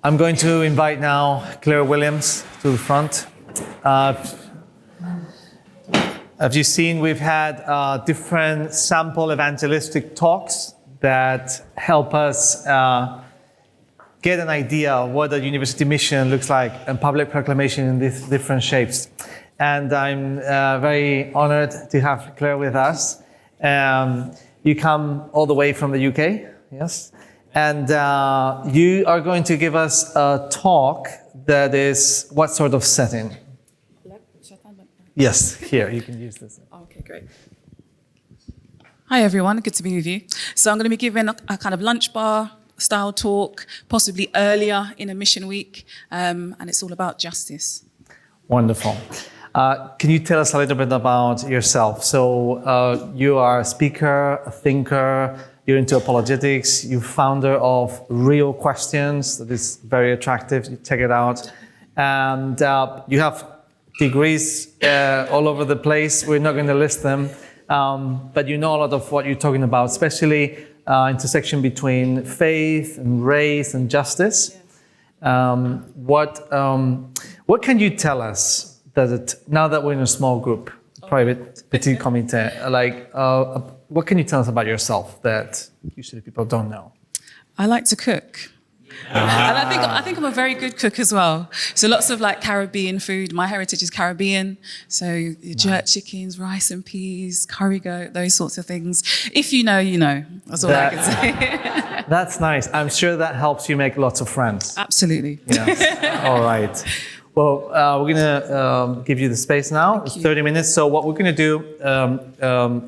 I'm going to invite now Clare Williams to the front. As you've seen, we've had different sample evangelistic talks that help us get an idea of what a university mission looks like and public proclamation in these different shapes. And I'm very honored to have Clare with us. You come all the way from the UK, yes? And you are going to give us a talk that is what sort of setting? Yes, here, you can use this. Okay, great. Hi, everyone. Good to be with you. So I'm going to be giving a kind of lunch bar style talk, possibly earlier in a mission week, and it's all about justice. Wonderful. Can you tell us a little bit about yourself? So you are a speaker, a thinker, you're into apologetics, you're founder of Real Questions, that is very attractive, you check it out. And you have degrees all over the place, we're not going to list them, but you know a lot of what you're talking about, especially intersection between faith and race and justice. Yes. What can you tell us that now that we're in a small group, private petit comité, what can you tell us about yourself that usually people don't know? I like to cook. And I think I'm a very good cook as well. So lots of Caribbean food. My heritage is Caribbean. So jerk chickens, rice and peas, curry goat, those sorts of things. If you know, you know. That's all I can say. That's nice. I'm sure that helps you make lots of friends. Absolutely. Yes. All right. Well, we're going to give you the space now. It's 30 minutes. So what we're going to do,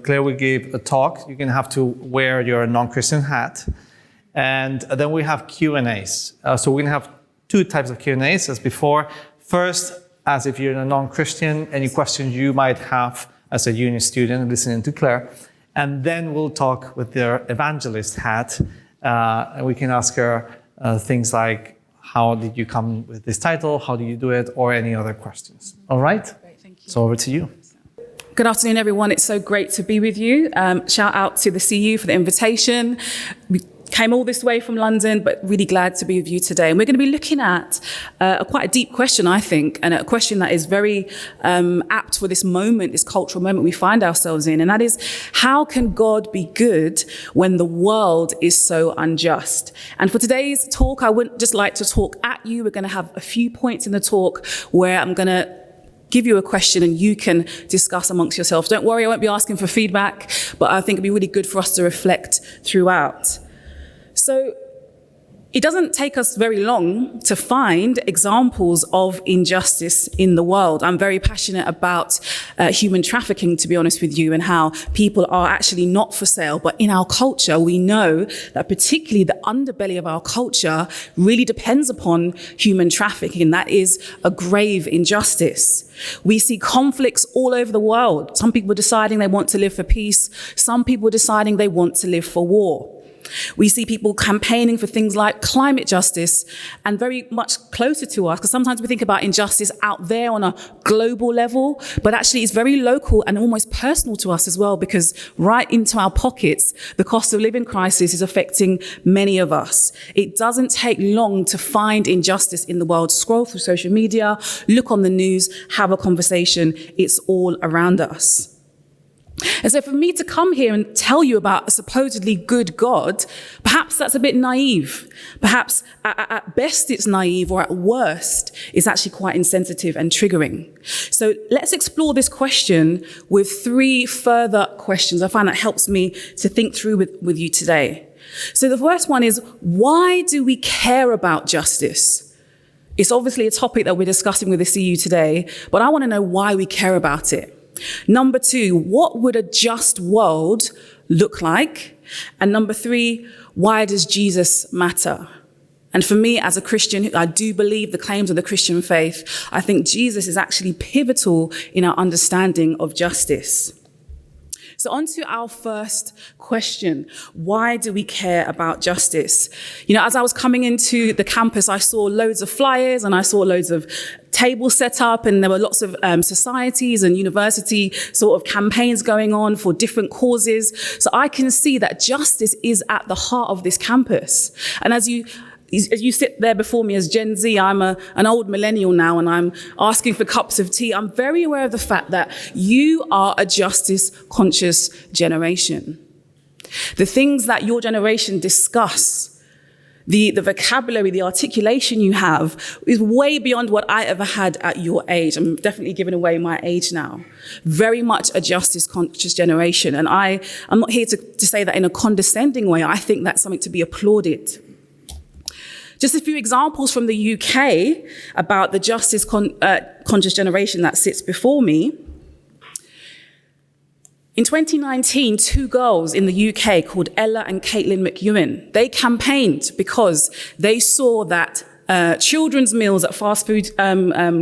Clare will give a talk. You're going to have to wear your non-Christian hat. And then we have Q&As. So we're going to have two types of Q&As as before. First, as if you're a non-Christian, any questions you might have as a uni student listening to Clare. And then we'll talk with their evangelist hat. And we can ask her things like, how did you come with this title? How do you do it? Or any other questions. All right? Great, thank you. So over to you. Good afternoon, everyone. It's so great to be with you. Shout out to the CU for the invitation. We came all this way from London, but really glad to be with you today. And we're going to be looking at quite a deep question, I think, and a question that is very apt for this moment, this cultural moment we find ourselves in. And that is, how can God be good when the world is so unjust? And for today's talk, I wouldn't just like to talk at you. We're going to have a few points in the talk where I'm going to give you a question and you can discuss amongst yourselves. Don't worry, I won't be asking for feedback, but I think it'd be really good for us to reflect throughout. So it doesn't take us very long to find examples of injustice in the world. I'm very passionate about human trafficking, to be honest with you, and how people are actually not for sale. But in our culture, we know that particularly the underbelly of our culture really depends upon human trafficking. And that is a grave injustice. We see conflicts all over the world. Some people deciding they want to live for peace. Some people deciding they want to live for war. We see people campaigning for things like climate justice, and very much closer to us, because sometimes we think about injustice out there on a global level, but actually it's very local and almost personal to us as well, because right into our pockets, the cost of living crisis is affecting many of us. It doesn't take long to find injustice in the world. Scroll through social media, look on the news, have a conversation. It's all around us. And so for me to come here and tell you about a supposedly good God, perhaps that's a bit naive. Perhaps at best it's naive, or at worst it's actually quite insensitive and triggering. So let's explore this question with three further questions. I find that helps me to think through with you today. So the first one is, why do we care about justice? It's obviously a topic that we're discussing with the CU today, but I want to know why we care about it. Number two, what would a just world look like? And number three, why does Jesus matter? And for me, as a Christian, I do believe the claims of the Christian faith. I think Jesus is actually pivotal in our understanding of justice. So on to our first question. Why do we care about justice? You know, as I was coming into the campus, I saw loads of flyers and I saw loads of tables set up, and there were lots of societies and university sort of campaigns going on for different causes. So I can see that justice is at the heart of this campus. And as you as you sit there before me as Gen Z, I'm an old millennial now, and I'm asking for cups of tea. I'm very aware of the fact that you are a justice-conscious generation. The things that your generation discuss, the vocabulary, the articulation you have is way beyond what I ever had at your age. I'm definitely giving away my age now. Very much a justice-conscious generation. And I'm not here to say that in a condescending way. I think that's something to be applauded. Just a few examples from the UK about the justice-conscious generation that sits before me. In 2019, two girls in the UK called Ella and Caitlin McEwen, they campaigned because they saw that children's meals at fast food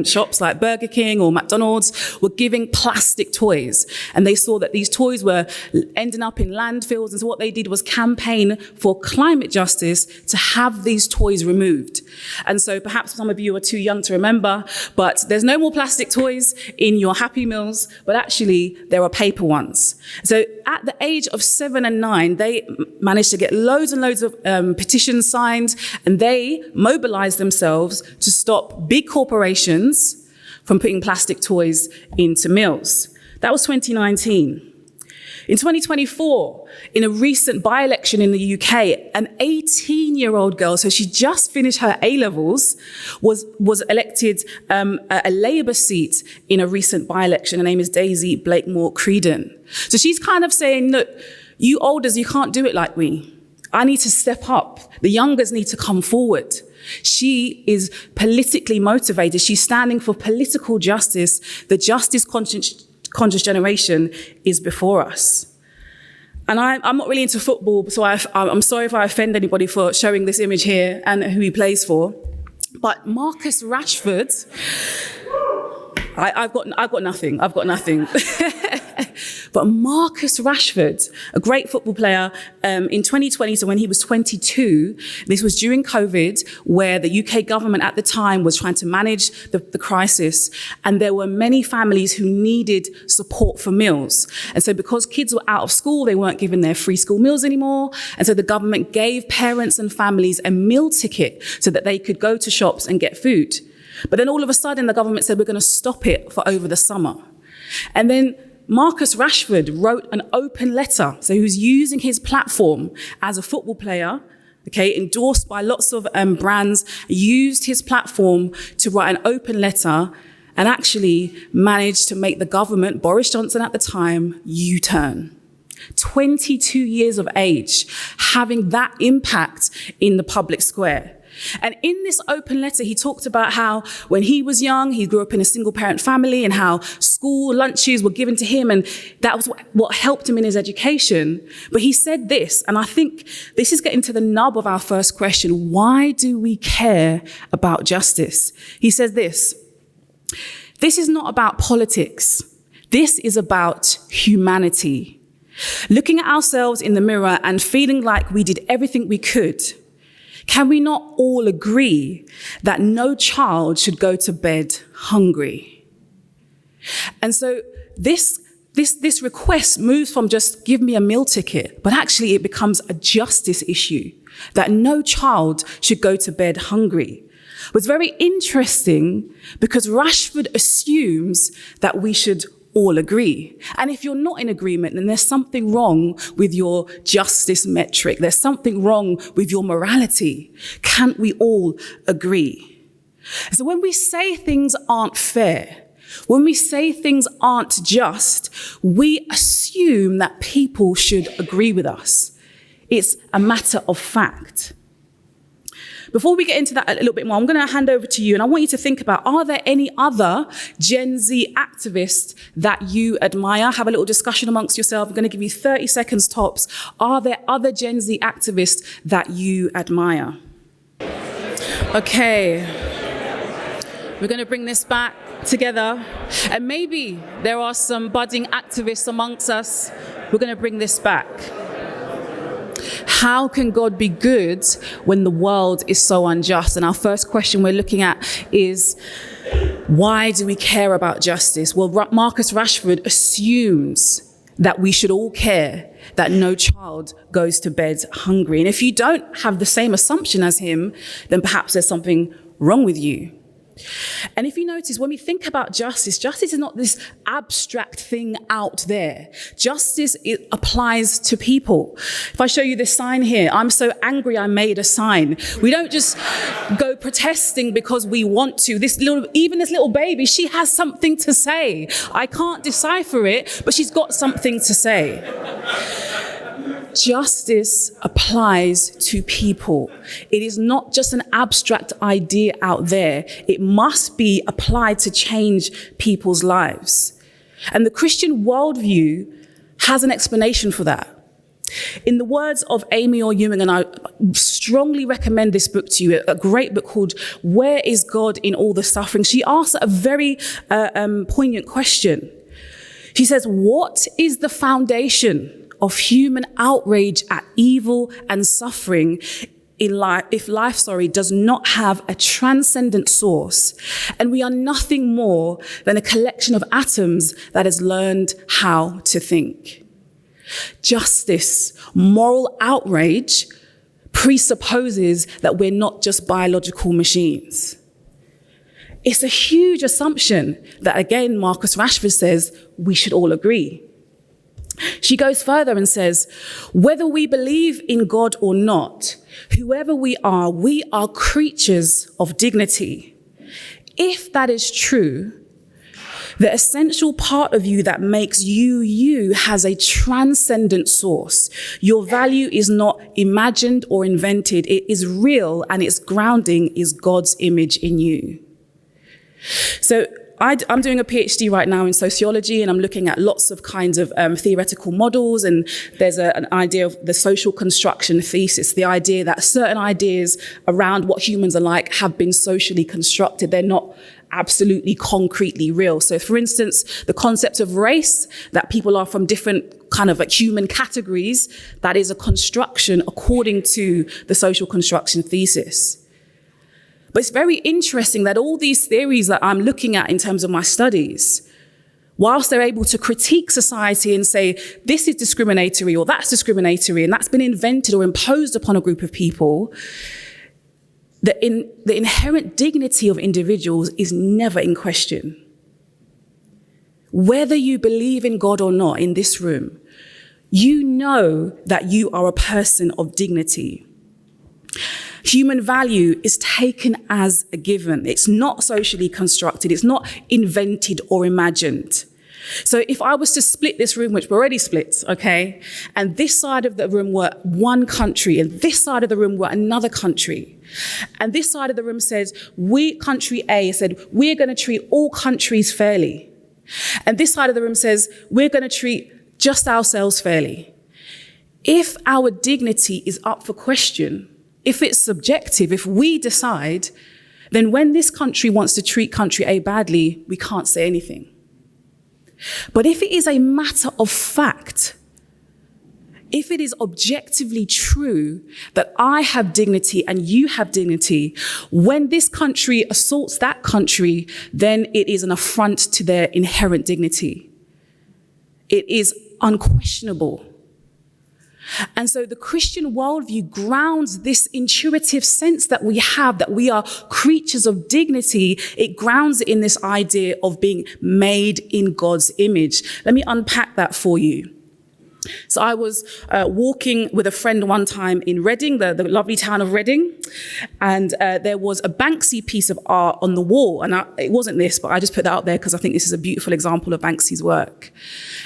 shops like Burger King or McDonald's were giving plastic toys. And they saw that these toys were ending up in landfills. And so what they did was campaign for climate justice to have these toys removed. And so perhaps some of you are too young to remember, but there's no more plastic toys in your Happy Meals, but actually there are paper ones. So at the age of 7 and 9, they managed to get loads and loads of petitions signed, and they mobilized themselves to stop big corporations from putting plastic toys into meals. That was 2019. In 2024, in a recent by-election in the UK, an 18-year-old girl, so she just finished her A-levels, was elected a Labour seat in a recent by-election. Her name is Daisy Blakemore-Creedon. So she's kind of saying, look, you olders, you can't do it like me. I need to step up. The youngers need to come forward. She is politically motivated. She's standing for political justice. The justice-conscious generation is before us. And I'm not really into football, so I'm sorry if I offend anybody for showing this image here and who he plays for. But Marcus Rashford, I've got nothing. But Marcus Rashford, a great football player, in 2020, so when he was 22, this was during COVID, where the UK government at the time was trying to manage the crisis, and there were many families who needed support for meals. And so because kids were out of school, they weren't given their free school meals anymore, and so the government gave parents and families a meal ticket so that they could go to shops and get food. But then all of a sudden, the government said, we're going to stop it for over the summer. And then Marcus Rashford wrote an open letter. So he was using his platform as a football player, okay, endorsed by lots of brands, used his platform to write an open letter and actually managed to make the government, Boris Johnson at the time, U-turn. 22 years of age, having that impact in the public square. And in this open letter, he talked about how when he was young, he grew up in a single parent family and how school lunches were given to him. And that was what helped him in his education. But he said this, and I think this is getting to the nub of our first question. Why do we care about justice? He says this is not about politics. This is about humanity. Looking at ourselves in the mirror and feeling like we did everything we could. Can we not all agree that no child should go to bed hungry? And so this request moves from just give me a meal ticket, but actually it becomes a justice issue that no child should go to bed hungry. What's very interesting because Rashford assumes that we should all agree. And if you're not in agreement, then there's something wrong with your justice metric. There's something wrong with your morality. Can't we all agree? So when we say things aren't fair, when we say things aren't just, we assume that people should agree with us. It's a matter of fact. Before we get into that a little bit more, I'm going to hand over to you, and I want you to think about, are there any other Gen Z activists that you admire? Have a little discussion amongst yourself. I'm going to give you 30 seconds tops. Are there other Gen Z activists that you admire? Okay. We're going to bring this back together. And maybe there are some budding activists amongst us. We're going to bring this back. How can God be good when the world is so unjust? And our first question we're looking at is, why do we care about justice? Well, Marcus Rashford assumes that we should all care that no child goes to bed hungry. And if you don't have the same assumption as him, then perhaps there's something wrong with you. And if you notice, when we think about justice, justice is not this abstract thing out there. Justice, it applies to people. If I show you this sign here, I'm so angry I made a sign. We don't just go protesting because we want to. Even this little baby, she has something to say. I can't decipher it, but she's got something to say. Justice applies to people. It is not just an abstract idea out there. It must be applied to change people's lives. And the Christian worldview has an explanation for that. In the words of Amy Orr Ewing, and I strongly recommend this book to you, a great book called Where is God in All the Suffering? She asks a very poignant question. She says, what is the foundation of human outrage at evil and suffering in life, if life, does not have a transcendent source, and we are nothing more than a collection of atoms that has learned how to think. Justice, moral outrage, presupposes that we're not just biological machines. It's a huge assumption that, again, Marcus Rashford says we should all agree. She goes further and says, whether we believe in God or not, whoever we are creatures of dignity. If that is true, the essential part of you that makes you you has a transcendent source. Your value is not imagined or invented. It is real, and its grounding is God's image in you. So I'm doing a PhD right now in sociology, and I'm looking at lots of kinds of theoretical models, and there's an idea of the social construction thesis, the idea that certain ideas around what humans are like have been socially constructed. They're not absolutely concretely real. So for instance, the concept of race, that people are from different kind of like human categories, that is a construction according to the social construction thesis. But it's very interesting that all these theories that I'm looking at in terms of my studies, whilst they're able to critique society and say, this is discriminatory or that's discriminatory and that's been invented or imposed upon a group of people, the inherent dignity of individuals is never in question. Whether you believe in God or not in this room, you know that you are a person of dignity. Human value is taken as a given. It's not socially constructed. It's not invented or imagined. So if I was to split this room, which we're already split, okay, and this side of the room were one country, and this side of the room were another country, and this side of the room says, country A said, we're going to treat all countries fairly. And this side of the room says, we're going to treat just ourselves fairly. If our dignity is up for question, if it's subjective, if we decide, then when this country wants to treat country A badly, we can't say anything. But if it is a matter of fact, if it is objectively true that I have dignity and you have dignity, when this country assaults that country, then it is an affront to their inherent dignity. It is unquestionable. And so the Christian worldview grounds this intuitive sense that we have, that we are creatures of dignity. It grounds it in this idea of being made in God's image. Let me unpack that for you. So I was walking with a friend one time in Reading, the lovely town of Reading, and there was a Banksy piece of art on the wall. And it wasn't this, but I just put that out there because I think this is a beautiful example of Banksy's work.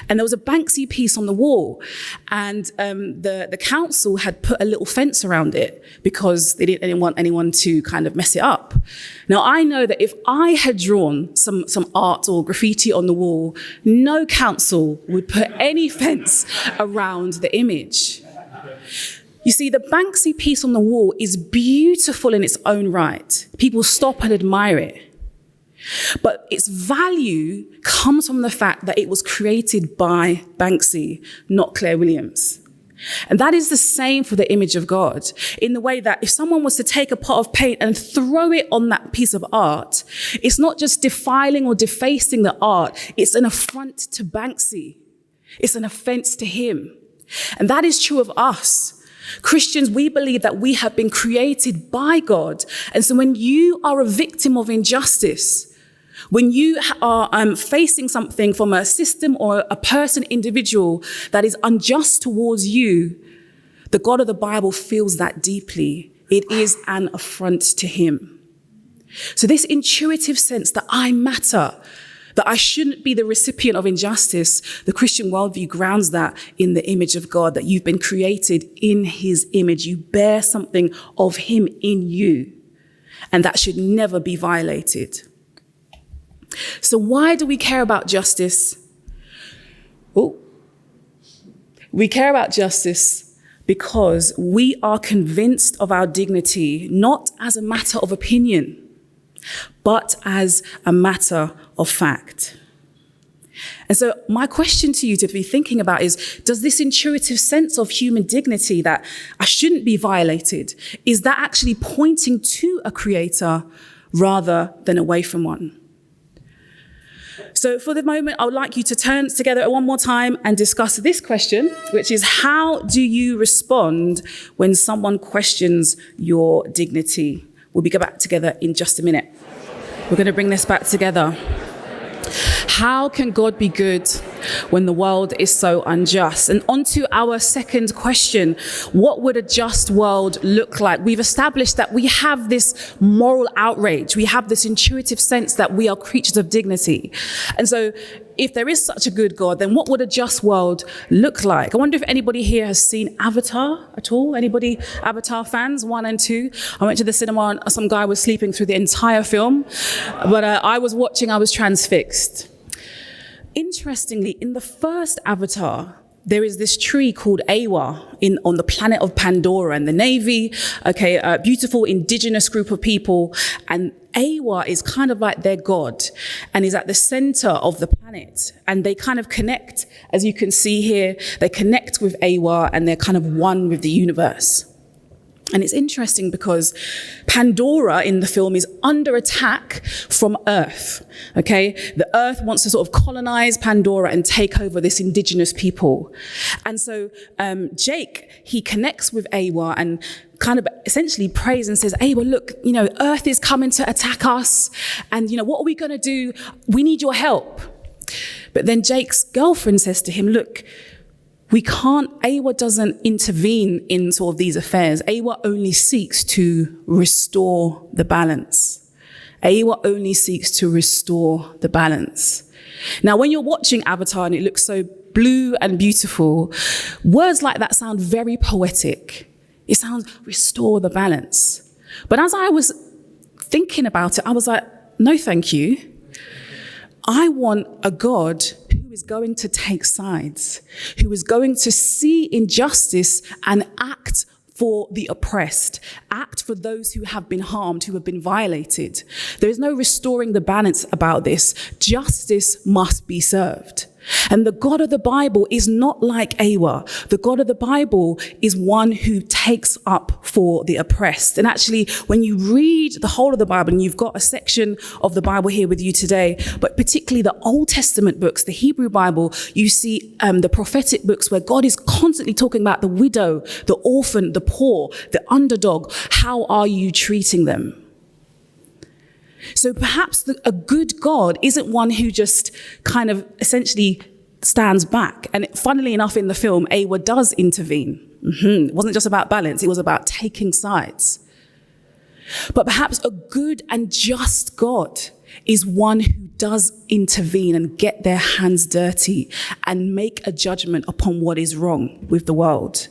And there was a Banksy piece on the wall, and the council had put a little fence around it because they didn't want anyone to kind of mess it up. Now, I know that if I had drawn some art or graffiti on the wall, no council would put any fence around the image. You see, the Banksy piece on the wall is beautiful in its own right. People stop and admire it. But its value comes from the fact that it was created by Banksy, not Clare Williams. And that is the same for the image of God, in the way that if someone was to take a pot of paint and throw it on that piece of art, it's not just defiling or defacing the art, it's an affront to Banksy. It's an offense to him. And that is true of us. Christians, we believe that we have been created by God. And so when you are a victim of injustice, when you are facing something from a system or a person, individual that is unjust towards you, the God of the Bible feels that deeply. It is an affront to him. So this intuitive sense that I matter, that I shouldn't be the recipient of injustice, the Christian worldview grounds that in the image of God, that you've been created in his image. You bear something of him in you, and that should never be violated. So why do we care about justice? We care about justice because we are convinced of our dignity, not as a matter of opinion, but as a matter of fact. And so my question to you to be thinking about is, does this intuitive sense of human dignity that I shouldn't be violated, is that actually pointing to a creator rather than away from one? So for the moment, I would like you to turn together one more time and discuss this question, which is, how do you respond when someone questions your dignity? We'll be back together in just a minute. We're going to bring this back together. How can God be good when the world is so unjust? And on to our second question, what would a just world look like? We've established that we have this moral outrage. We have this intuitive sense that we are creatures of dignity. And so if there is such a good God, then what would a just world look like? I wonder if anybody here has seen Avatar at all? Anybody Avatar fans, 1 and 2? I went to the cinema and some guy was sleeping through the entire film, but I was transfixed. Interestingly, in the first Avatar, there is this tree called Awa on the planet of Pandora, and the Navy, a beautiful indigenous group of people, and Awa is kind of like their god and is at the center of the planet. And they kind of connect, as you can see here, they connect with Awa and they're kind of one with the universe. And it's interesting because Pandora in the film is under attack from Earth, okay? The Earth wants to sort of colonize Pandora and take over this indigenous people. And so Jake, he connects with Awa and kind of essentially prays and says, Awa, look, Earth is coming to attack us. And, what are we going to do? We need your help. But then Jake's girlfriend says to him, look, Awa doesn't intervene in sort of these affairs. Awa only seeks to restore the balance. Awa only seeks to restore the balance. Now, when you're watching Avatar and it looks so blue and beautiful, words like that sound very poetic. It sounds, restore the balance. But as I was thinking about it, I was like, no, thank you. I want a God who is going to take sides, who is going to see injustice and act for the oppressed, act for those who have been harmed, who have been violated. There is no restoring the balance about this. Justice must be served. And the God of the Bible is not like Awa. The God of the Bible is one who takes up for the oppressed. And actually, when you read the whole of the Bible, and you've got a section of the Bible here with you today, but particularly the Old Testament books, the Hebrew Bible, you see the prophetic books where God is constantly talking about the widow, the orphan, the poor, the underdog. How are you treating them? So perhaps a good God isn't one who just kind of essentially stands back. And funnily enough, in the film, Awa does intervene. It wasn't just about balance, it was about taking sides. But perhaps a good and just God is one who does intervene and get their hands dirty and make a judgment upon what is wrong with the world.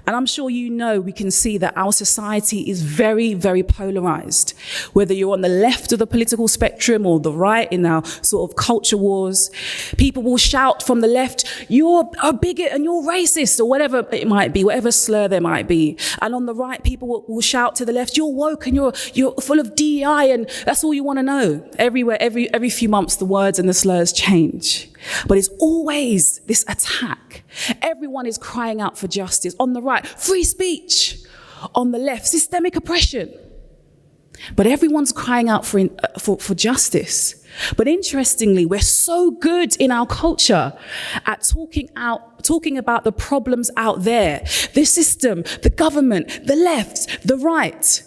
And I'm sure we can see that our society is very, very polarized. Whether you're on the left of the political spectrum or the right in our sort of culture wars, people will shout from the left, you're a bigot and you're racist, or whatever it might be, whatever slur there might be. And on the right, people will shout to the left, you're woke and you're full of DEI and that's all you want to know. Everywhere, every few months, the words and the slurs change. But it's always this attack. Everyone is crying out for justice. On the right, free speech. On the left, systemic oppression. But everyone's crying out for justice. But interestingly, we're so good in our culture at talking about the problems out there, the system, the government, the left, the right.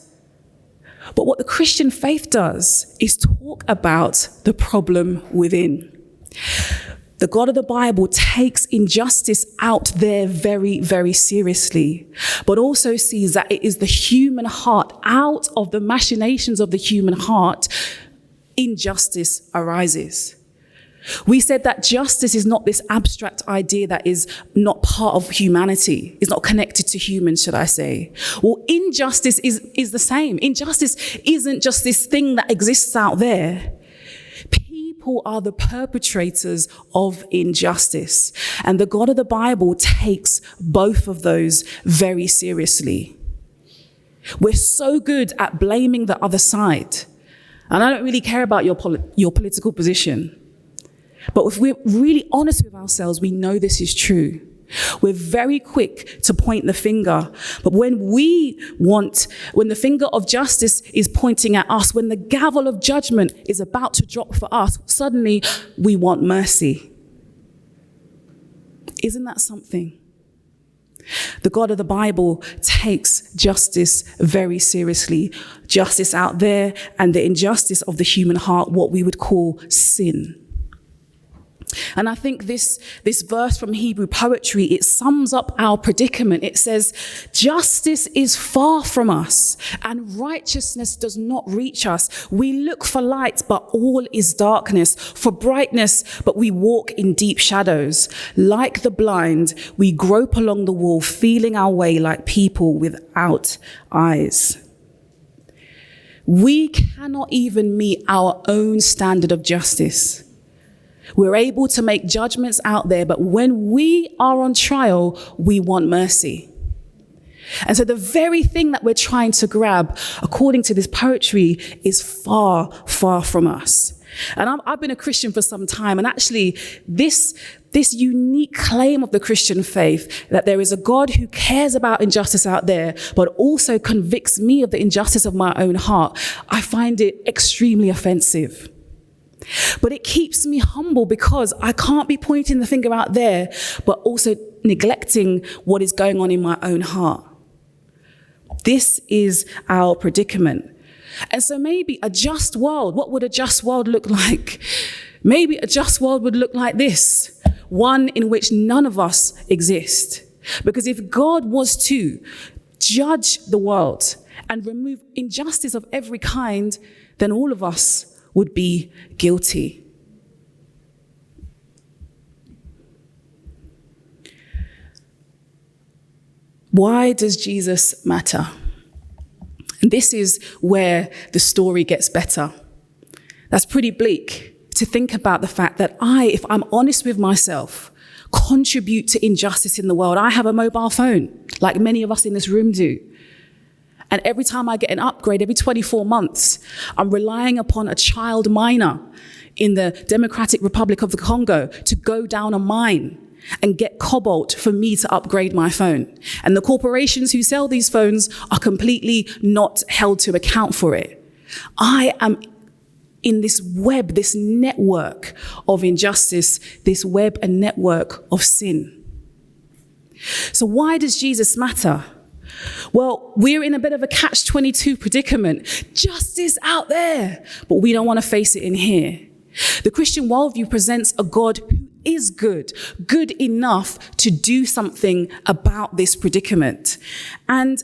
But what the Christian faith does is talk about the problem within. The God of the Bible takes injustice out there very, very seriously, but also sees that it is the human heart. Out of the machinations of the human heart, injustice arises. We said that justice is not this abstract idea that is not part of humanity, is not connected to humans, should I say. Well, injustice is the same. Injustice isn't just this thing that exists out there. People are the perpetrators of injustice. And the God of the Bible takes both of those very seriously. We're so good at blaming the other side. And I don't really care about your political position. But if we're really honest with ourselves, we know this is true. We're very quick to point the finger. But when the finger of justice is pointing at us, when the gavel of judgment is about to drop for us, suddenly we want mercy. Isn't that something? The God of the Bible takes justice very seriously. Justice out there and the injustice of the human heart, what we would call sin. And I think this verse from Hebrew poetry, it sums up our predicament. It says, justice is far from us and righteousness does not reach us. We look for light, but all is darkness, for brightness, but we walk in deep shadows. Like the blind, we grope along the wall, feeling our way like people without eyes. We cannot even meet our own standard of justice. We're able to make judgments out there, but when we are on trial, we want mercy. And so the very thing that we're trying to grab, according to this poetry, is far, far from us. And I've been a Christian for some time, and actually this unique claim of the Christian faith, that there is a God who cares about injustice out there, but also convicts me of the injustice of my own heart, I find it extremely offensive. But it keeps me humble because I can't be pointing the finger out there, but also neglecting what is going on in my own heart. This is our predicament. And so maybe a just world, what would a just world look like? Maybe a just world would look like this, one in which none of us exist. Because if God was to judge the world and remove injustice of every kind, then all of us would be guilty. Why does Jesus matter? And this is where the story gets better. That's pretty bleak to think about the fact that if I'm honest with myself, contribute to injustice in the world. I have a mobile phone, like many of us in this room do. And every time I get an upgrade, every 24 months, I'm relying upon a child miner in the Democratic Republic of the Congo to go down a mine and get cobalt for me to upgrade my phone. And the corporations who sell these phones are completely not held to account for it. I am in this web, this network of injustice, this web and network of sin. So why does Jesus matter? Well, we're in a bit of a catch-22 predicament. Justice out there, but we don't want to face it in here. The Christian worldview presents a God who is good enough to do something about this predicament. And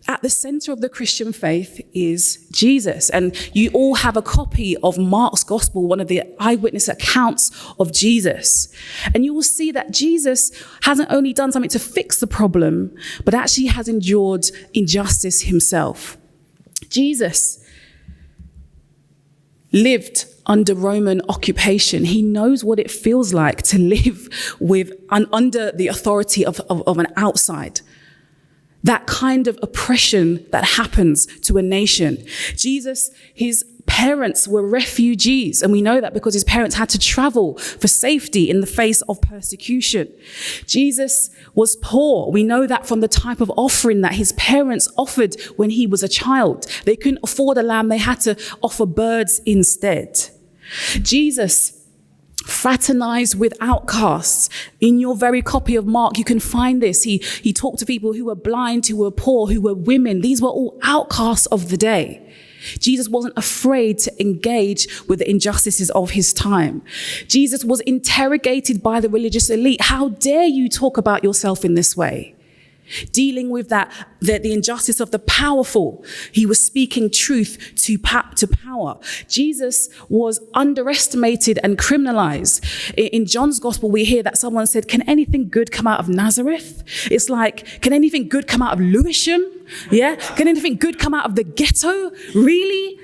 at the center of the Christian faith is Jesus. And you all have a copy of Mark's Gospel, one of the eyewitness accounts of Jesus. And you will see that Jesus hasn't only done something to fix the problem, but actually has endured injustice himself. Jesus lived under Roman occupation. He knows what it feels like to live under the authority of an outside. That kind of oppression that happens to a nation. Jesus, his parents were refugees. And we know that because his parents had to travel for safety in the face of persecution. Jesus was poor. We know that from the type of offering that his parents offered when he was a child. They couldn't afford a lamb. They had to offer birds instead. Jesus fraternized with outcasts. In your very copy of Mark, you can find this. He talked to people who were blind, who were poor, who were women. These were all outcasts of the day. Jesus wasn't afraid to engage with the injustices of his time. Jesus was interrogated by the religious elite. How dare you talk about yourself in this way? Dealing with the injustice of the powerful. He was speaking truth to power. Jesus was underestimated and criminalized. In John's gospel, we hear that someone said, can anything good come out of Nazareth? It's like, can anything good come out of Lewisham? Yeah? Can anything good come out of the ghetto? Really?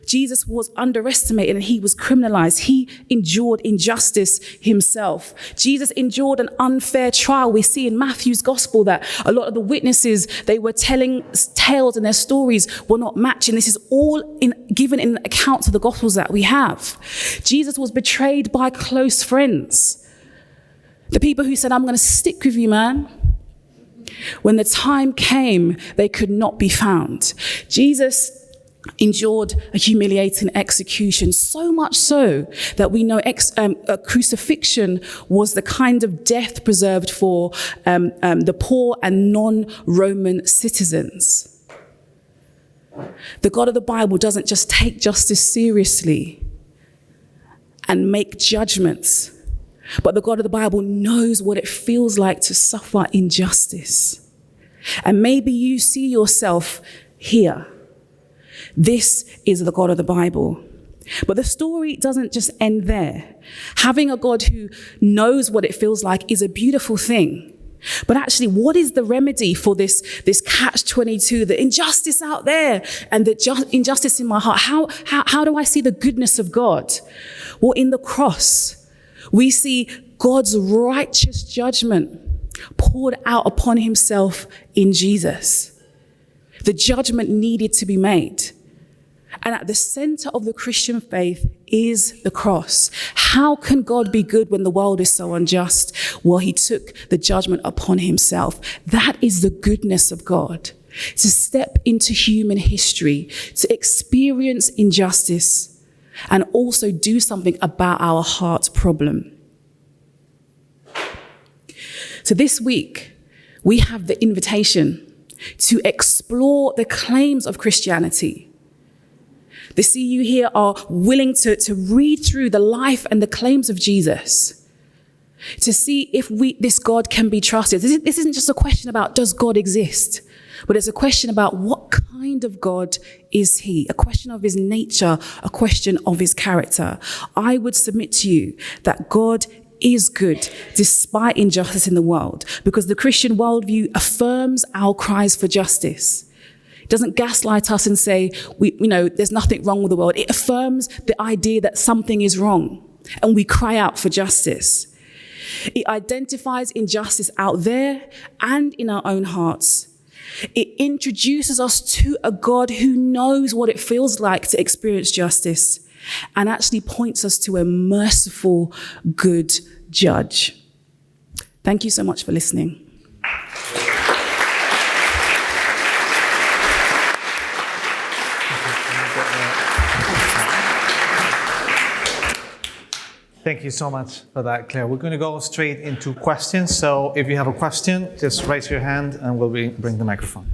Jesus was underestimated and he was criminalized. He endured injustice himself. Jesus endured an unfair trial. We see in Matthew's gospel that a lot of the witnesses, they were telling tales and their stories were not matching. This is all given in accounts of the gospels that we have. Jesus was betrayed by close friends. The people who said, I'm going to stick with you, man. When the time came, they could not be found. Jesus endured a humiliating execution, so much so that we know crucifixion was the kind of death preserved for the poor and non-Roman citizens. The God of the Bible doesn't just take justice seriously and make judgments, but the God of the Bible knows what it feels like to suffer injustice. And maybe you see yourself here. This is the God of the Bible. But the story doesn't just end there. Having a God who knows what it feels like is a beautiful thing. But actually, what is the remedy for this catch-22, the injustice out there and the injustice in my heart? How do I see the goodness of God? Well, in the cross, we see God's righteous judgment poured out upon himself in Jesus. The judgment needed to be made. And at the center of the Christian faith is the cross. How can God be good when the world is so unjust? Well, he took the judgment upon himself. That is the goodness of God. To step into human history, to experience injustice, and also do something about our heart problem. So this week, we have the invitation to explore the claims of Christianity. The CU here are willing to read through the life and the claims of Jesus to see if this God can be trusted. This isn't just a question about does God exist, but it's a question about what kind of God is he? A question of his nature, a question of his character. I would submit to you that God is good despite injustice in the world, because the Christian worldview affirms our cries for justice. It doesn't gaslight us and say, there's nothing wrong with the world. It affirms the idea that something is wrong and we cry out for justice. It identifies injustice out there and in our own hearts. It introduces us to a God who knows what it feels like to experience justice and actually points us to a merciful, good judge. Thank you so much for listening. Thank you so much for that, Claire. We're going to go straight into questions. So if you have a question, just raise your hand and we'll bring the microphone.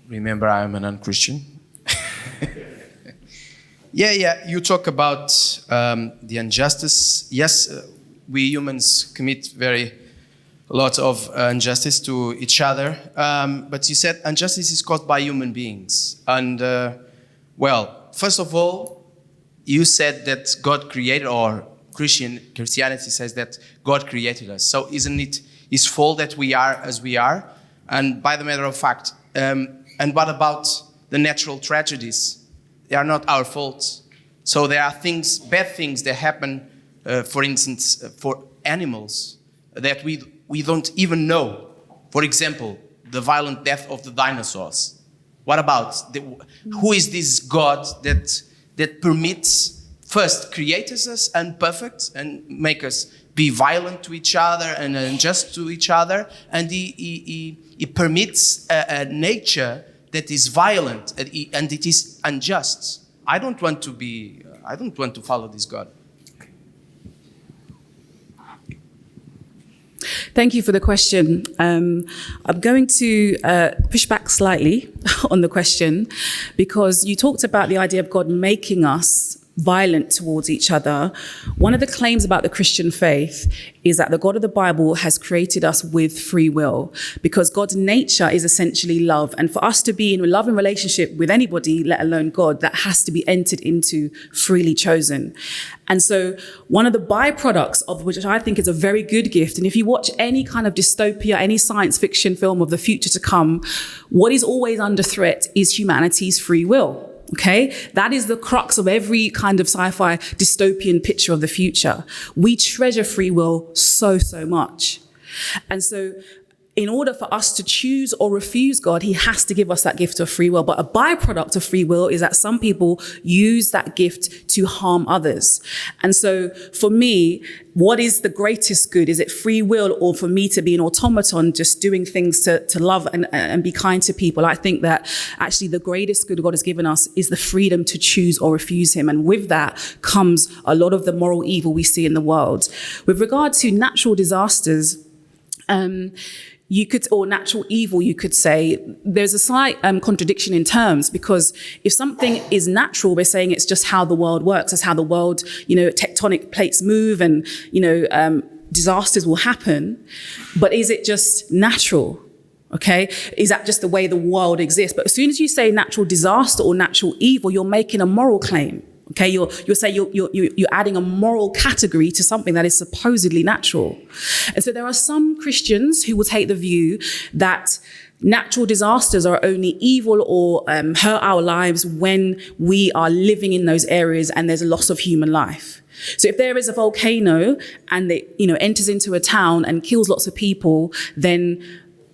Remember, I am a non-Christian. Yeah. You talk about the injustice. Yes, we humans commit a lot of injustice to each other. But you said injustice is caused by human beings. And, first of all, you said that God created, or Christianity says that God created us. So isn't it his fault that we are as we are? And by the matter of fact, and what about the natural tragedies? They are not our fault. So there are bad things that happen, for instance, for animals that we don't even know. For example, the violent death of the dinosaurs? What about who is this God that permits first creates us imperfect and make us be violent to each other and unjust to each other, and he permits a nature that is violent and it is unjust. I don't want to follow this God. Thank you for the question. I'm going to push back slightly on the question, because you talked about the idea of God making us violent towards each other. One of the claims about the Christian faith is that the God of the Bible has created us with free will, because God's nature is essentially love. And for us to be in a loving relationship with anybody, let alone God, that has to be entered into, freely chosen. And so one of the byproducts of which I think is a very good gift, and if you watch any kind of dystopia, any science fiction film of the future to come, what is always under threat is humanity's free will. Okay, that is the crux of every kind of sci-fi dystopian picture of the future. We treasure free will so much. And so in order for us to choose or refuse God, he has to give us that gift of free will. But a byproduct of free will is that some people use that gift to harm others. And so for me, what is the greatest good? Is it free will, or for me to be an automaton just doing things to love and be kind to people? I think that actually the greatest good God has given us is the freedom to choose or refuse him. And with that comes a lot of the moral evil we see in the world. With regard to natural disasters, or natural evil, you could say, there's a slight contradiction in terms, because if something is natural, we're saying it's just how the world works. It's how the world, tectonic plates move and, disasters will happen. But is it just natural? Okay, is that just the way the world exists? But as soon as you say natural disaster or natural evil, you're making a moral claim. Okay, you're saying you're adding a moral category to something that is supposedly natural. And so there are some Christians who will take the view that natural disasters are only evil or hurt our lives when we are living in those areas and there's a loss of human life. So if there is a volcano and it enters into a town and kills lots of people, then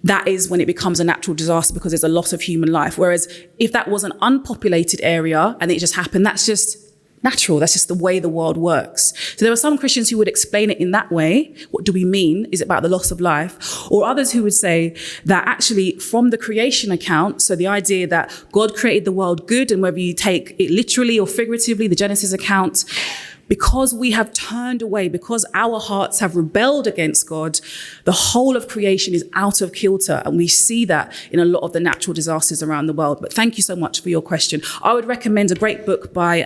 that is when it becomes a natural disaster, because there's a loss of human life. Whereas if that was an unpopulated area and it just happened, that's just natural. That's just the way the world works. So there are some Christians who would explain it in that way. What do we mean? Is it about the loss of life? Or others who would say that actually from the creation account, so the idea that God created the world good, and whether you take it literally or figuratively, the Genesis account, because we have turned away, because our hearts have rebelled against God, the whole of creation is out of kilter. And we see that in a lot of the natural disasters around the world. But thank you so much for your question. I would recommend a great book by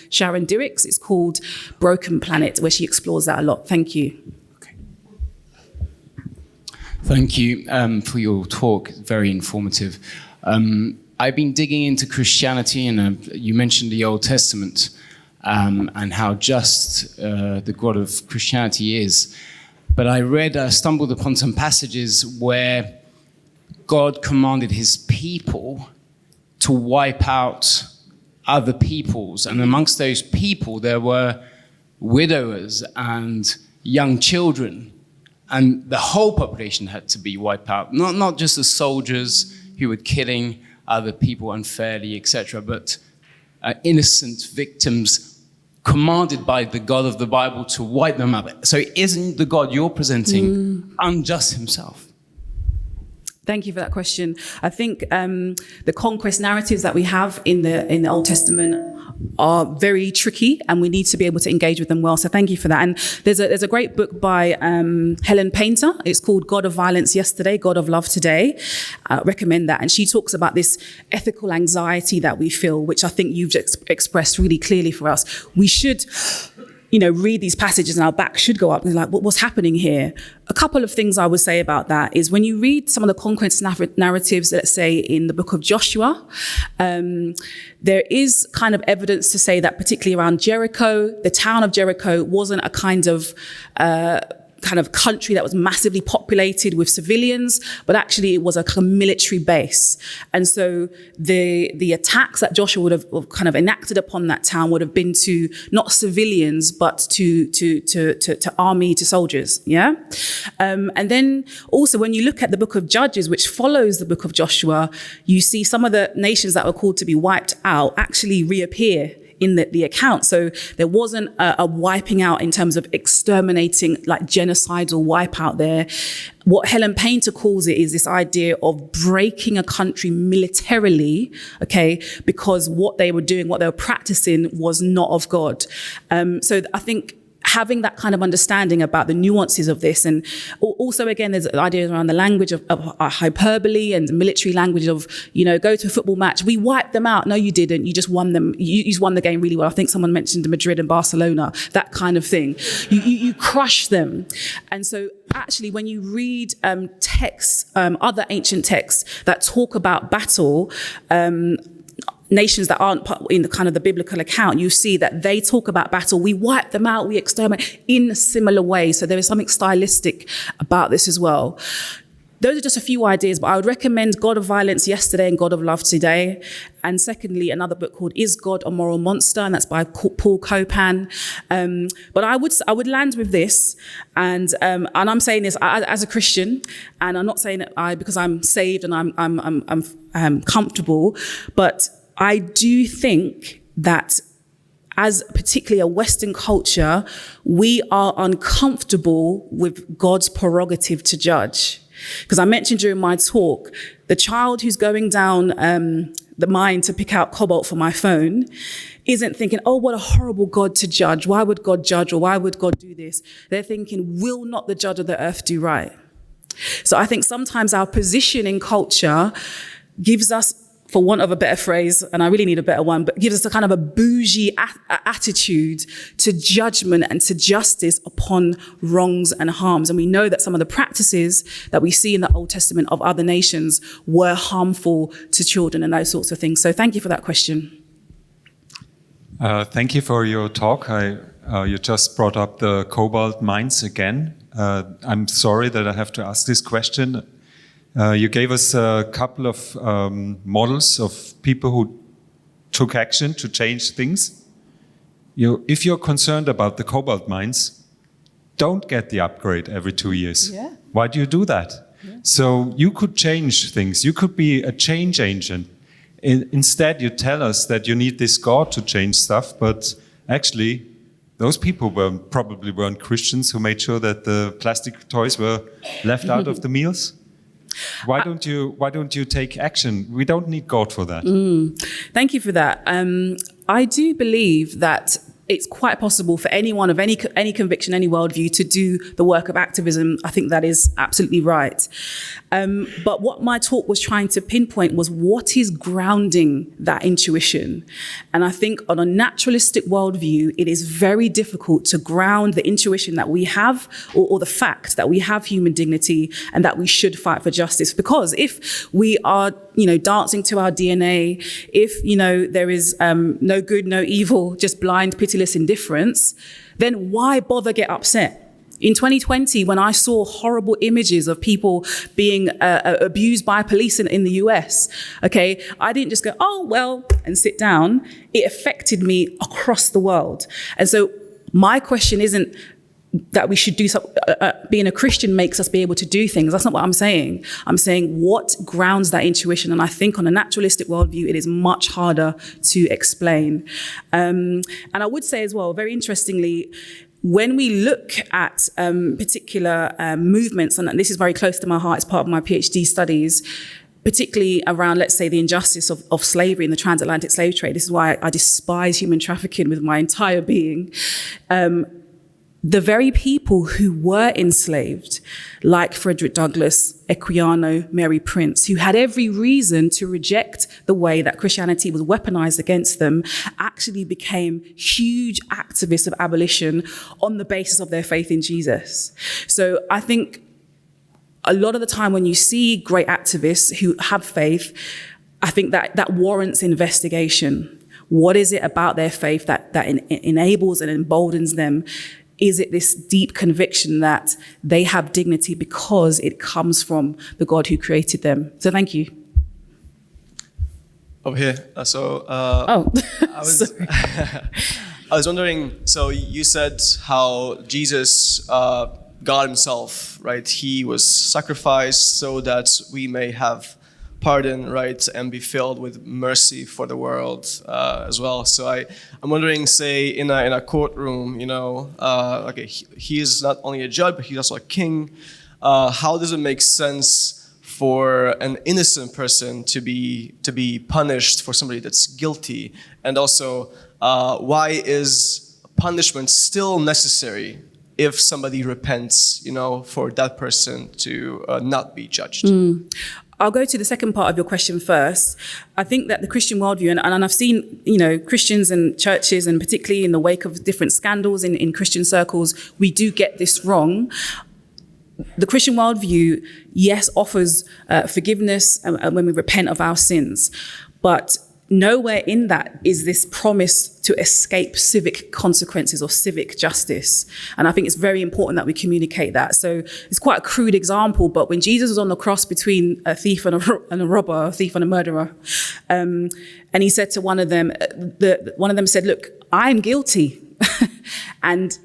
Sharon Diricks. It's called Broken Planet, where she explores that a lot. Thank you. Okay. Thank you for your talk. Very informative. I've been digging into Christianity, and you mentioned the Old Testament. And how just the God of Christianity is. But I stumbled upon some passages where God commanded his people to wipe out other peoples. And amongst those people, there were widowers and young children. And the whole population had to be wiped out. Not just the soldiers who were killing other people unfairly, etc., but innocent victims commanded by the God of the Bible to wipe them out. So isn't the God you're presenting unjust himself? Thank you for that question. I think the conquest narratives that we have in the Old Testament are very tricky, and we need to be able to engage with them well. So thank you for that. And there's a great book by Helen Painter. It's called God of Violence Yesterday, God of Love Today. I recommend that. And she talks about this ethical anxiety that we feel, which I think you've expressed really clearly for us. We should read these passages and our back should go up and like, what's happening here? A couple of things I would say about that is when you read some of the conquest narratives, let's say in the book of Joshua, there is kind of evidence to say that particularly around Jericho, the town of Jericho wasn't a kind of kind of country that was massively populated with civilians, but actually it was a kind of military base. And so the attacks that Joshua would have kind of enacted upon that town would have been to not civilians, but to army, to soldiers. Yeah. And then also when you look at the book of Judges, which follows the book of Joshua, you see some of the nations that were called to be wiped out actually reappear in the account. So there wasn't a wiping out in terms of exterminating, like genocidal wipeout there. What Helen Painter calls it is this idea of breaking a country militarily, okay, because what they were doing, what they were practicing was not of God. So I think having that kind of understanding about the nuances of this, and also again, there's ideas around the language of hyperbole and the military language of, go to a football match, we wiped them out. No, you didn't. You just won them. You just won the game really well. I think someone mentioned Madrid and Barcelona, that kind of thing. You crush them. And so actually, when you read texts, other ancient texts that talk about battle, nations that aren't in the kind of the biblical account, you see that they talk about battle. We wipe them out, we exterminate in a similar way. So there is something stylistic about this as well. Those are just a few ideas, but I would recommend God of Violence yesterday and God of Love today. And secondly, another book called Is God a Moral Monster? And that's by Paul Copan. But I would land with this, and I'm saying this as a Christian, and I'm not saying it because I'm saved and I'm comfortable, but I do think that as particularly a Western culture, we are uncomfortable with God's prerogative to judge. Because I mentioned during my talk, the child who's going down the mine to pick out cobalt for my phone isn't thinking, oh, what a horrible God to judge. Why would God judge, or why would God do this? They're thinking, will not the judge of the earth do right? So I think sometimes our position in culture gives us, for want of a better phrase, and I really need a better one, but gives us a kind of a bougie attitude to judgment and to justice upon wrongs and harms. And we know that some of the practices that we see in the Old Testament of other nations were harmful to children and those sorts of things. So thank you for that question. Thank you for your talk. You just brought up the cobalt mines again. I'm sorry that I have to ask this question. You gave us a couple of models of people who took action to change things. If you're concerned about the cobalt mines, don't get the upgrade every 2 years. Yeah. Why do you do that? Yeah. So you could change things. You could be a change agent. Instead, you tell us that you need this God to change stuff, but actually, those people probably weren't Christians who made sure that the plastic toys were left out of the meals. Why don't you take action? We don't need God for that. Thank you for that. I do believe that it's quite possible for anyone of any conviction, any worldview to do the work of activism. I think that is absolutely right. But what my talk was trying to pinpoint was what is grounding that intuition. And I think on a naturalistic worldview, it is very difficult to ground the intuition that we have, or the fact that we have human dignity and that we should fight for justice. Because if we are, dancing to our DNA, if, there is no good, no evil, just blind, pitiless indifference, then why bother get upset? In 2020, when I saw horrible images of people being abused by police in the US, okay, I didn't just go, oh, well, and sit down. It affected me across the world. And so my question isn't that we should do something, being a Christian makes us be able to do things. That's not what I'm saying. I'm saying what grounds that intuition. And I think on a naturalistic worldview, it is much harder to explain. And I would say as well, very interestingly, when we look at particular movements, and this is very close to my heart, it's part of my PhD studies, particularly around, let's say, the injustice of slavery and the transatlantic slave trade. This is why I despise human trafficking with my entire being. The very people who were enslaved, like Frederick Douglass, Equiano, Mary Prince, who had every reason to reject the way that Christianity was weaponized against them, actually became huge activists of abolition on the basis of their faith in Jesus. So I think a lot of the time when you see great activists who have faith, I think that warrants investigation. What is it about their faith that enables and emboldens them is it this deep conviction that they have dignity because it comes from the God who created them? So thank you. Over here. Oh, I was, I was wondering, so you said how Jesus, God himself, right? He was sacrificed so that we may have pardon, right? And be filled with mercy for the world as well. So I'm wondering, say, in a courtroom, okay, he is not only a judge, but he's also a king. How does it make sense for an innocent person to be punished for somebody that's guilty? And also, why is punishment still necessary if somebody repents, for that person to not be judged? I'll go to the second part of your question first. I think that the Christian worldview, and I've seen, Christians and churches, and particularly in the wake of different scandals in Christian circles, we do get this wrong. The Christian worldview, yes, offers forgiveness when we repent of our sins, but nowhere in that is this promise to escape civic consequences or civic justice. And I think it's very important that we communicate that. So it's quite a crude example, but when Jesus was on the cross between a thief and a robber, a thief and a murderer, and he said to one of them said, "Look, I'm guilty." And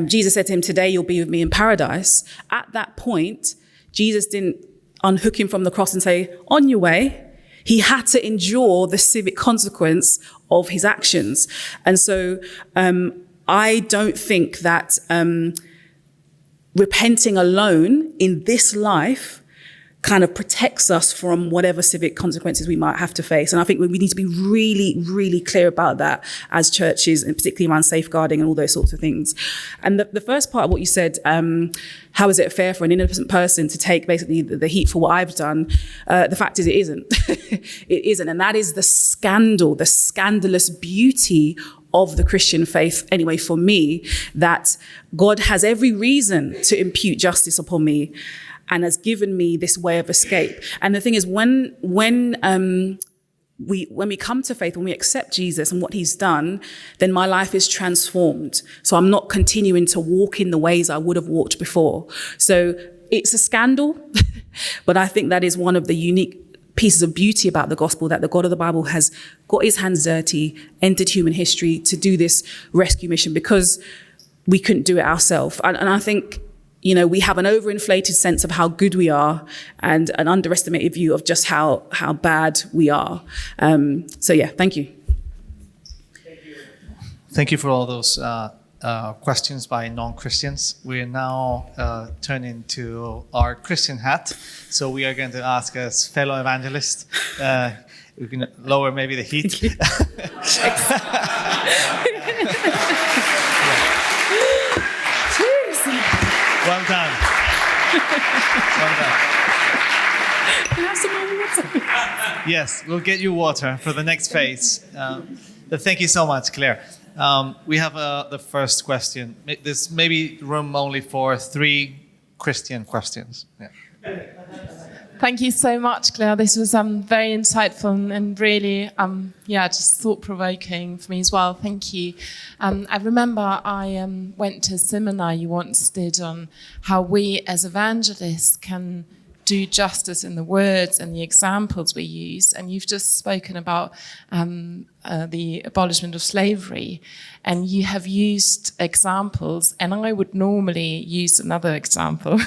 Jesus said to him, "Today you'll be with me in paradise." At that point, Jesus didn't unhook him from the cross and say, "On your way." He had to endure the civic consequence of his actions. And so I don't think that repenting alone in this life kind of protects us from whatever civic consequences we might have to face. And I think we need to be really, really clear about that as churches, and particularly around safeguarding and all those sorts of things. And the first part of what you said, how is it fair for an innocent person to take basically the heat for what I've done? The fact is it isn't. It isn't. And that is the scandalous beauty of the Christian faith, anyway, for me, that God has every reason to impute justice upon me and has given me this way of escape. And the thing is, when we come to faith, when we accept Jesus and what he's done, then my life is transformed. So I'm not continuing to walk in the ways I would have walked before. So it's a scandal, but I think that is one of the unique pieces of beauty about the gospel, that the God of the Bible has got his hands dirty, entered human history to do this rescue mission, because we couldn't do it ourselves. And I think, we have an overinflated sense of how good we are and an underestimated view of just how bad we are. So yeah, thank you. Thank you for all those questions by non-Christians. We're now turning to our Christian hat. So we are going to ask as fellow evangelists, we can lower maybe the heat. Well done. Well done. Can I have some more water? Yes, we'll get you water for the next phase. But thank you so much, Claire. We have the first question. There's maybe room only for 3 Christian questions. Yeah. Thank you so much, Claire. This was very insightful and really, just thought-provoking for me as well. Thank you. I remember I went to a seminar you once did on how we as evangelists can do justice in the words and the examples we use. And you've just spoken about the abolishment of slavery, and you have used examples, and I would normally use another example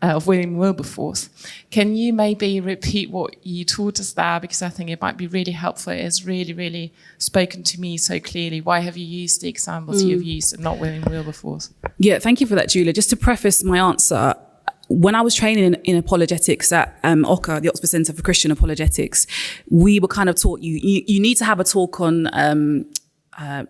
of William Wilberforce. Can you maybe repeat what you taught us there? Because I think it might be really helpful. It has really, really spoken to me so clearly. Why have you used the examples you've used and not William Wilberforce? Yeah, thank you for that, Julia. Just to preface my answer, when I was training in apologetics at OCA, the Oxford Centre for Christian Apologetics, we were kind of taught you need to have a talk on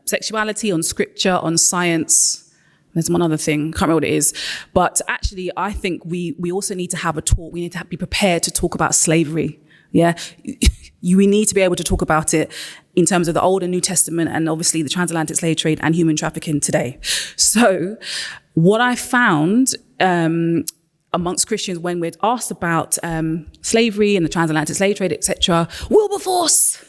sexuality, on scripture, on science. There's one other thing, can't remember what it is. But actually, I think we also need to have a talk. We need to be prepared to talk about slavery. Yeah, we need to be able to talk about it in terms of the Old and New Testament, and obviously the transatlantic slave trade and human trafficking today. So what I found amongst Christians when we're asked about slavery and the transatlantic slave trade, etc., Wilberforce,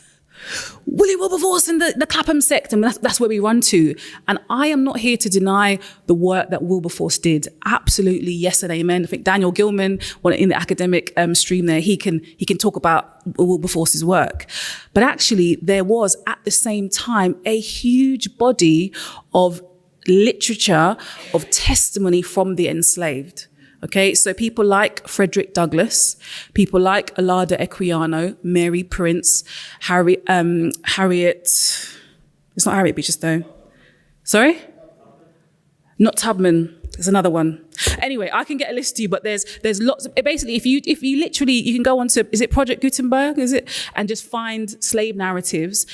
Wilberforce and the Clapham sect, and that's where we run to. And I am not here to deny the work that Wilberforce did. Absolutely, yes and amen. I think Daniel Gilman, in the academic stream there, he can talk about Wilberforce's work. But actually, there was at the same time a huge body of literature, of testimony from the enslaved. Okay, so people like Frederick Douglass, people like Olaudah Equiano, Mary Prince, Harriet, it's not Harriet Beecher Stowe. Sorry? Not Tubman, there's another one. Anyway, I can get a list to you, but there's lots of, basically, if you literally, you can go on to, is it Project Gutenberg, and just find slave narratives.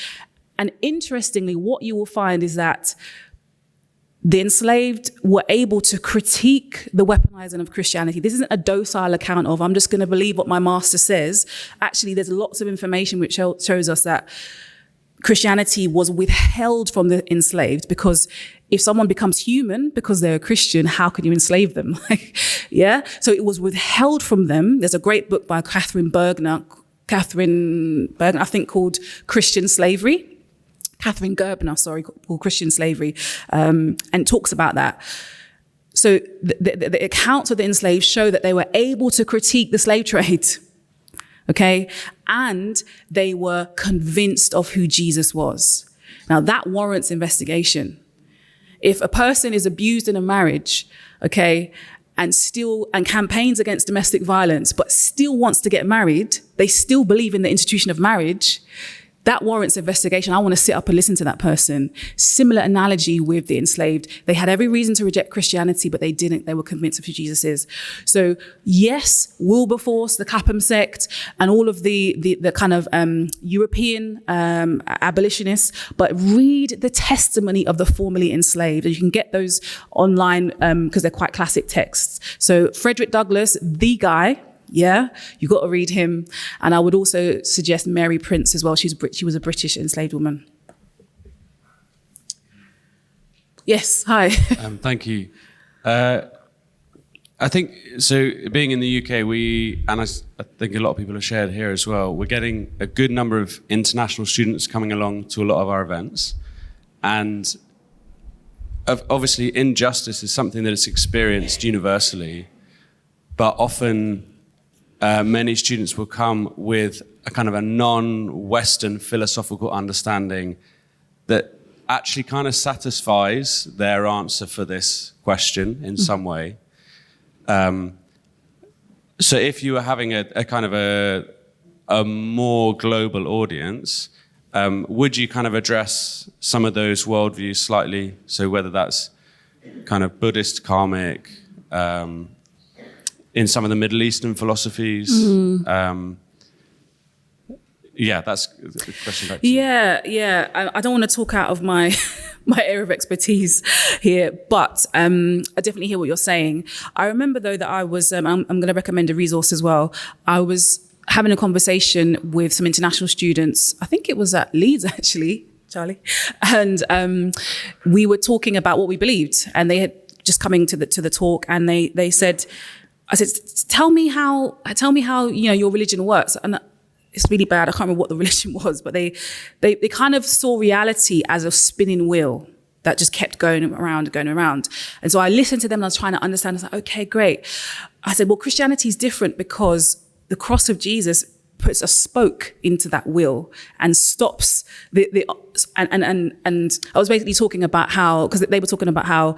And interestingly, what you will find is that the enslaved were able to critique the weaponizing of Christianity. This isn't a docile account of, I'm just going to believe what my master says. Actually, there's lots of information which shows us that Christianity was withheld from the enslaved, because if someone becomes human because they're a Christian, how can you enslave them? Yeah. So it was withheld from them. There's a great book by Catherine Bergner, I think, called Christian Slavery. Catherine Gerbner, called Christian Slavery, and talks about that. So the accounts of the enslaved show that they were able to critique the slave trade, okay? And they were convinced of who Jesus was. Now that warrants investigation. If a person is abused in a marriage, okay, and campaigns against domestic violence, but still wants to get married, they still believe in the institution of marriage, that warrants investigation. I want to sit up and listen to that person. Similar analogy with the enslaved. They had every reason to reject Christianity, but they didn't. They were convinced of who Jesus is. So yes, Wilberforce, the Clapham sect, and all of the kind of European abolitionists, but read the testimony of the formerly enslaved. And you can get those online because they're quite classic texts. So Frederick Douglass, the guy, yeah, you got to read him. And I would also suggest Mary Prince as well. She was a British enslaved woman. Yes, hi. Thank you. I think, so being in the UK, and I think a lot of people have shared here as well, we're getting a good number of international students coming along to a lot of our events. And obviously injustice is something that is experienced universally, but often many students will come with a kind of a non-Western philosophical understanding that actually kind of satisfies their answer for this question in some way. So if you were having a kind of a more global audience, would you kind of address some of those worldviews slightly? So whether that's kind of Buddhist, karmic, in some of the Middle Eastern philosophies. Yeah, that's the question back to you. Yeah. I don't want to talk out of my area of expertise here, but I definitely hear what you're saying. I remember though that I was, I'm going to recommend a resource as well. I was having a conversation with some international students. I think it was at Leeds actually, Charlie, and we were talking about what we believed, and they had just coming to the talk, and they said, I said, tell me how your religion works. And it's really bad. I can't remember what the religion was, but they kind of saw reality as a spinning wheel that just kept going around. And so I listened to them and I was trying to understand. I was like, okay, great. I said, well, Christianity is different because the cross of Jesus puts a spoke into that wheel and stops and I was basically talking about how, because they were talking about how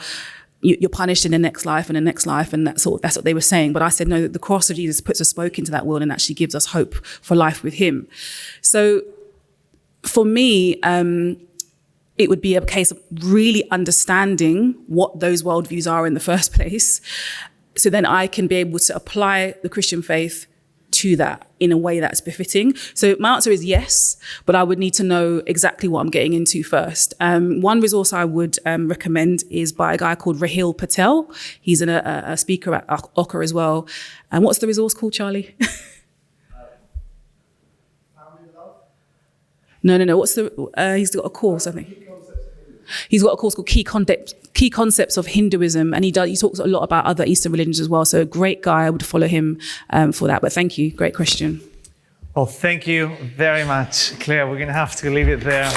you're punished in the next life and the next life, and that's what they were saying. But I said, no, the cross of Jesus puts a spoke into that wheel and actually gives us hope for life with him. So for me, it would be a case of really understanding what those worldviews are in the first place. So then I can be able to apply the Christian faith to that in a way that's befitting. So my answer is yes, but I would need to know exactly what I'm getting into first. One resource I would recommend is by a guy called Rahil Patel. He's a speaker at Ocker as well. And what's the resource called, Charlie? No. What's he's got a course, I think. He's got a course called Key Concepts of Hinduism, and he talks a lot about other Eastern religions as well. So a great guy, I would follow him for that. But thank you, great question. Well, thank you very much, Claire. We're going to have to leave it there.